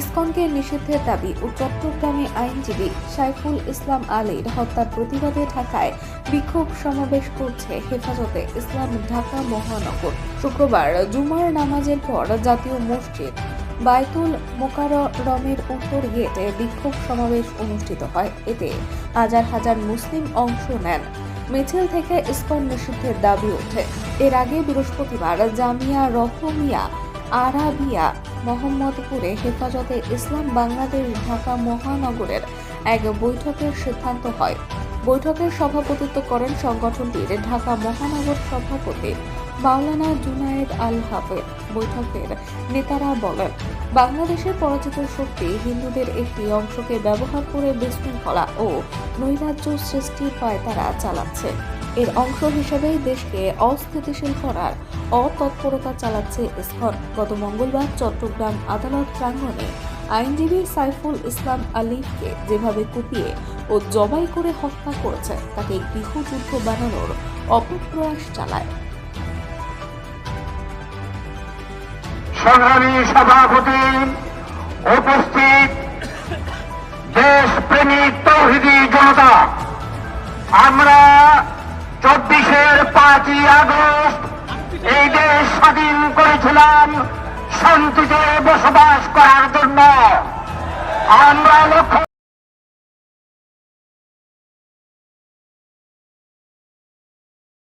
ইসকনকে নিষিদ্ধের দাবি ও চট্টগ্রামে আইনজীবী সাইফুল ইসলাম আলীর হত্যার প্রতিবাদে ঢাকায় বিক্ষোভ সমাবেশ করছে হেফাজতে ইসলাম ঢাকা মহানগর। শুক্রবার জুমার নামাজের পর জাতীয় মসজিদ বায়তুল মোকাররমের উত্তর গেটে বিক্ষোভ সমাবেশ অনুষ্ঠিত হয়। এতে হাজার হাজার মুসলিম অংশ নেন। মিছিল থেকে ইসকন নিষিদ্ধের দাবি ওঠে। এর আগে বৃহস্পতিবার জামিয়া রহমিয়া আরাবিয়া মোহাম্মদপুরে হেফাজতে ইসলাম বাংলাদেশ ঢাকা মহানগরের এক বৈঠকের সিদ্ধান্ত হয়। বৈঠকের সভাপতিত্ব করেন সংগঠনটির ঢাকা মহানগর সভাপতি মাওলানা জুনায়েদ আল হাফেজ। বৈঠকের নেতারা বলেন, বাংলাদেশের পরাজিত শক্তি হিন্দুদের একটি অংশকে ব্যবহার করে বিশৃঙ্খলা ও নৈরাজ্য সৃষ্টির পায়তারা চালাচ্ছে। এর অংশ হিসেবেই দেশকে অস্থিতিশীল করার অতৎপরতা চালাচ্ছে ইসকন। গত মঙ্গলবার চট্টগ্রাম আদালত প্রাঙ্গণে আইনজীবী সাইফুল ইসলাম আলীকে যেভাবে কুপিয়ে ও জবাই করে হত্যা করেছে তাকে গৃহযুদ্ধ বানানোর অপপ্রয়াস চালায়। সংগ্রামী সভাপতি, উপস্থিত দেশপ্রেমিক তৌহিদি জনতা, আমরা 5ই আগস্ট এই দেশ স্বাধীন করেছিলাম শান্তিতে বসবাস করার জন্য। আমরা লক্ষ্য